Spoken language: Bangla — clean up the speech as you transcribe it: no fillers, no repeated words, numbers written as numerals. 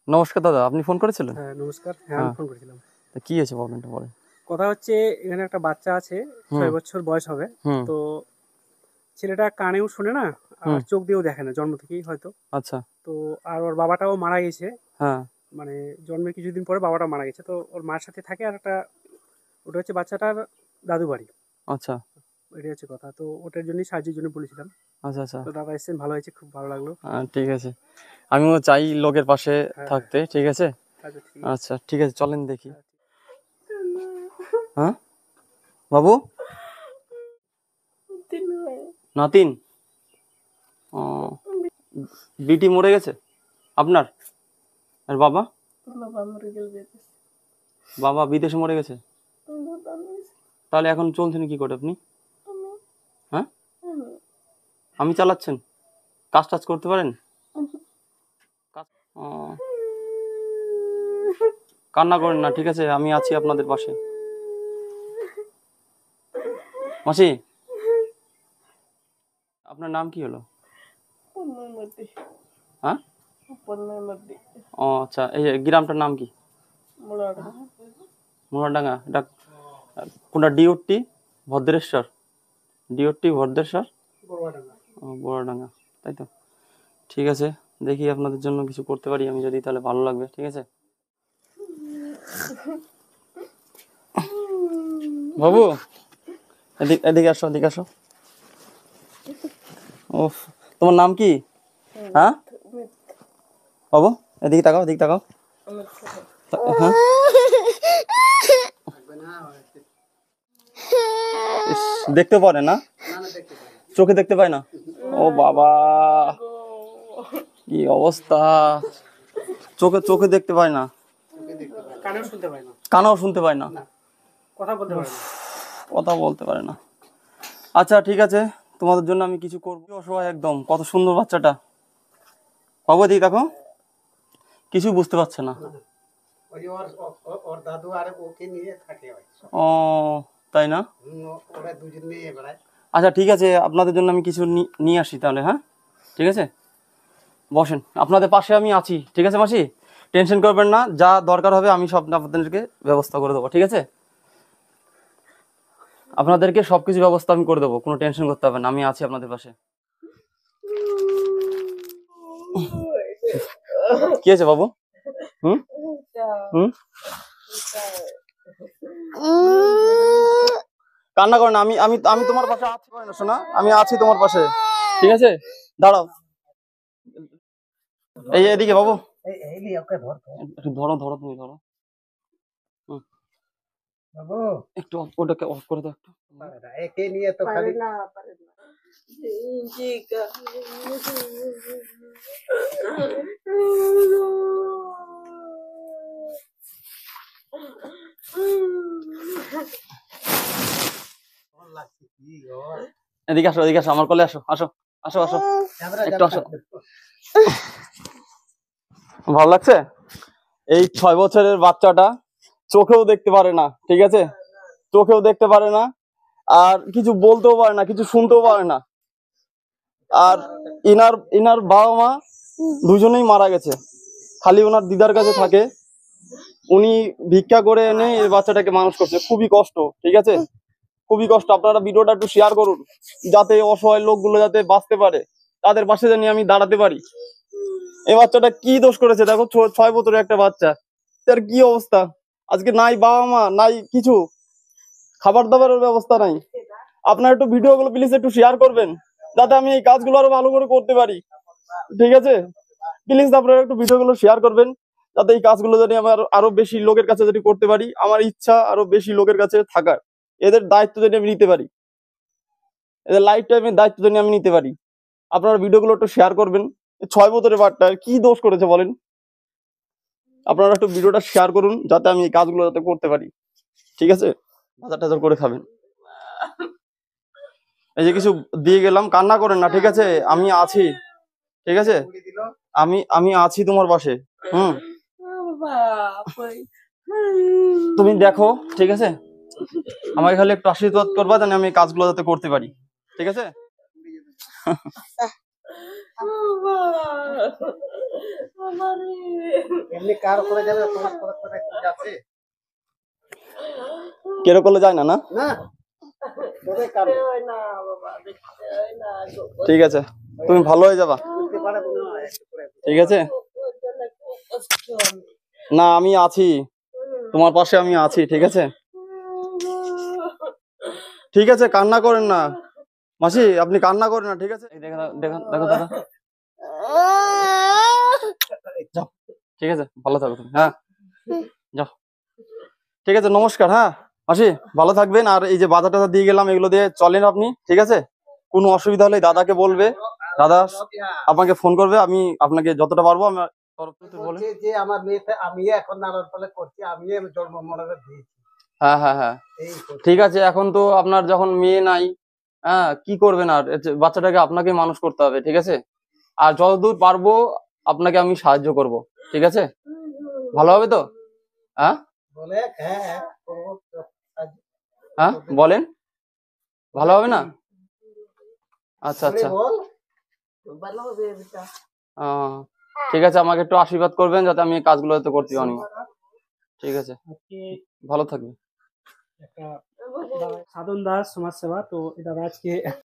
নমস্কার দাদা, আপনি ফোন করেছিলেন? হ্যাঁ নমস্কার। হ্যাঁ আমি হ্যাঁ, ফোন করেছিলাম। তা কি হয়েছে প্রবলেমটা বলেন? কথা হচ্ছে এখানে একটা বাচ্চা আছে, হুম, 6 বছর বয়স হবে। হুম, তো ছেলেটা কানেও শোনে না আর হুম, চোখ দিয়েও দেখে না জন্ম থেকেই হয়তো। আচ্ছা, তো আর ওর বাবাটাও মারা গেছে, হ্যাঁ, মানে জন্মের কিছুদিন পরে বাবাটা মারা গেছে। তো ওর মার সাথে থাকে আর একটা, ওটা হচ্ছে বাচ্চাটার দাদু বাড়ি। আচ্ছা, এটাই হচ্ছে কথা। তো ওটার জন্যই সাহায্যের জন্য বলেছিলাম। আচ্ছা, আচ্ছা, তো দাদা এসেছেন, ভালো হয়েছে, খুব ভালো লাগলো। ঠিক আছে। আমিও চাই লোকের পাশে হ্যাঁ হ্যাঁ, থাকতে, ঠিক আছে? আচ্ছা ঠিক আছে। আচ্ছা, ঠিক আছে, চলেন দেখি। হ্যাঁ, ঠিক। হ্যাঁ, বাবু, নাতিন, ও, বিটি মরে গেছে আপনার? আর বাবা? বাবা বিদেশে মরে গেছে। তাহলে এখন চলছেন কি করে আপনি? হ্যাঁ, আমি চালাচ্ছেন? কাজ টাজ করতে পারেন? ও, কান্না করেন না, ঠিক আছে, আমি আছি আপনাদের পাশে। মাসি, আপনার নাম কি হলো? হ্যাঁ, ও আচ্ছা, এই গ্রামটার নাম কি? মোহনডাঙ্গা। এটা কোনটা? ডিওটি ভদ্রেশ্বর? ডিওটি ভদ্রেশ্বর, বড়ুয়াডাঙ্গা। ও, বড়ডাঙ্গা, তাই তো। ঠিক আছে, দেখি আপনাদের জন্য কিছু করতে পারি আমি, যদি তাহলে ভালো লাগবে, ঠিক আছে? বাবু, এদিকে আসো, এদিকে আসো। ও, তোমার নাম কি? হ্যাঁ বাবু, এদিকে তাকাও, এদিকে তাকাও। হ্যাঁ, ইস, দেখতে পারে না? চোখে দেখতে পায় না? ও বাবা, কি অবস্থা! চোখে চোখে দেখতে পায় না, কানেও শুনতে পায় না, কানেও শুনতে পায় না, কথা বলতে পারে না। কথা বলতে পারে না। আচ্ছা ঠিক আছে, তোমাদের জন্য আমি কিছু করবো। অসহায় একদম, কত সুন্দর বাচ্চাটা। বাবু এদিকে দেখো, কিছু বুঝতে পারছে না। ওই ওর দাদু আর ওকে নিয়ে থাকে ওই সব। ও, তাই না? ওরা দুজন নিয়ে বেড়ায়। আচ্ছা ঠিক আছে, আপনাদের জন্য আমি কিছু নিয়ে আসি তাহলে, হ্যাঁ? ঠিক আছে, বসেন, আপনাদের পাশে আমি আছি, ঠিক আছে মাসি? টেনশন করবেন না, যা দরকার হবে আমি সব আপনাদেরকে ব্যবস্থা করে দেবো, ঠিক আছে? আপনাদেরকে সবকিছু ব্যবস্থা আমি করে দেবো, কোনো টেনশন করতে হবে না, আমি আছি আপনাদের পাশে। কি আছে বাবু? হুম, হুম, কান্না করে না, আমি আমি আমি তোমার পাশে আছি, করে না শোনা, আমি আছি তোমার পাশে, ঠিক আছে? দাঁড়াও, এই এদিকে বাবু, একটু ধরো, ধরো, তুমি ধরো। হুম, বাবু একটু ওটাকে অফ করে দাও একটু। একে নিয়ে তো খালি এদিকে আসো, এদিকে আসো, আমার কোলে আসো, আসো, আসো, আসো, একটু আসো। ভালো লাগছে? এই 6 বছরের বাচ্চাটা চোখেও দেখতে পারে না, ঠিক আছে? চোখেও দেখতে পারে না, আর কিছু বলতেও পারে না, কিছু শুনতেও পারে না। আর ইনার ইনার বাবা মা দুজনেই মারা গেছে, খালি ওনার দিদার কাছে থাকে। উনি ভিক্ষা করে এনে এই বাচ্চাটাকে মানুষ করছে, খুবই কষ্ট, ঠিক আছে? খুবই কষ্ট। আপনারা ভিডিওটা একটু শেয়ার করুন, যাতে অসহায় লোকগুলো যাতে বাঁচতে পারে, তাদের পাশে জানি আমি দাঁড়াতে পারি। এই বাচ্চাটা কি দোষ করেছে দেখো, 6 বছরের একটা বাচ্চা, তার কি অবস্থা! আজকে নাই বাবা মা, নাই কিছু, খাবার দাবারের ব্যবস্থা নাই। আপনারা একটু ভিডিওগুলো প্লিজ একটু শেয়ার করবেন, যাতে আমি এই কাজগুলো আরো ভালো করে করতে পারি, ঠিক আছে? প্লিজ আপনারা একটু ভিডিওগুলো শেয়ার করবেন, যাতে এই কাজগুলো যদি আমার আরো বেশি লোকের কাছে যদি করতে পারি। আমার ইচ্ছা আরো বেশি লোকের কাছে থাকার, এদের দায়িত্ব যদি আমি নিতে পারি, এদের লাইফ টাইমের দায়িত্ব যদি আমি নিতে পারি। আপনারা ভিডিওগুলো একটু শেয়ার করবেন। 6 বছরের বাচ্চা কি দোষ করেছে বলেন? আপনারা একটু ভিডিওটা শেয়ার করুন, যাতে আমি এই কাজগুলো যাতে করতে পারি, ঠিক আছে? বাজার টাজার করে খাবেন। এই যে কিছু দিয়ে গেলাম, কান্না করেন না, ঠিক আছে? আমি আছি, ঠিক আছে? আমি আমি আছি তোমার পাশে। হুম, তুমি দেখো, ঠিক আছে? আমাকে খালি একটু আশীর্বাদ করবা, জানি আমি এই কাজগুলো যাতে করতে পারি, ঠিক আছে? এমনি কার করে যাবে তোমার করে কি আছে কেরো করলে যায় না না? না তোদের কার ঠিক আছে, তুমি ভালো হয়ে যাবা, করতে পারে মনে হয় একটু করে ঠিক আছে। না আমি আছি, তোমার পাশে আমি আছি, ঠিক আছে। ঠিক আছে, কান্না করেন না মাসি, আপনি কান্না করেন না, ঠিক আছে। এই দেখো দেখো দেখো দাদা, যাও, ঠিক আছে, ভালো থাকো তুমি, হ্যাঁ যাও, ঠিক আছে, নমস্কার। হ্যাঁ মাসি, ভালো থাকবেন। আর এই যে বাধা টাধা দিয়ে গেলাম, এগুলো দিয়ে চলেন আপনি, ঠিক আছে। কোনো অসুবিধা হলে দাদাকে বলবে, দাদা আপনাকে ফোন করবে, আমি আপনাকে যতটা পারবো আমি তরফ থেকে বলে। বলছে যে আমার মেয়েতে আমি এখন নানার ফলে করছি আমি জন্ম মনোযোগ দিয়েছি হ্যাঁ হ্যাঁ হ্যাঁ, এই করছি। ঠিক আছে। এখন তো আপনার যখন মেয়ে নাই, হ্যাঁ কি করবেন আর, বাচ্চাটাকে আপনাকে মানুষ করতে হবে, ঠিক আছে। আর যতদূর পারবো আপনাকে আমি সাহায্য করব, ঠিক আছে। ভালো হবে তো? হ্যাঁ বলে হ্যাঁ করবো তো। হ্যাঁ বলেন, ভালো হবে না? আচ্ছা বলে আচ্ছা, বল ঠিক আছে, আমাকে একটু আশীর্বাদ করবেন যাতে আমি এই কাজগুলো যাতে করতে পারি। ঠিক আছে, আজকে ভালো থাকবে। একটা সাধন দাস সমাজ সেবা, তো এটা আজকে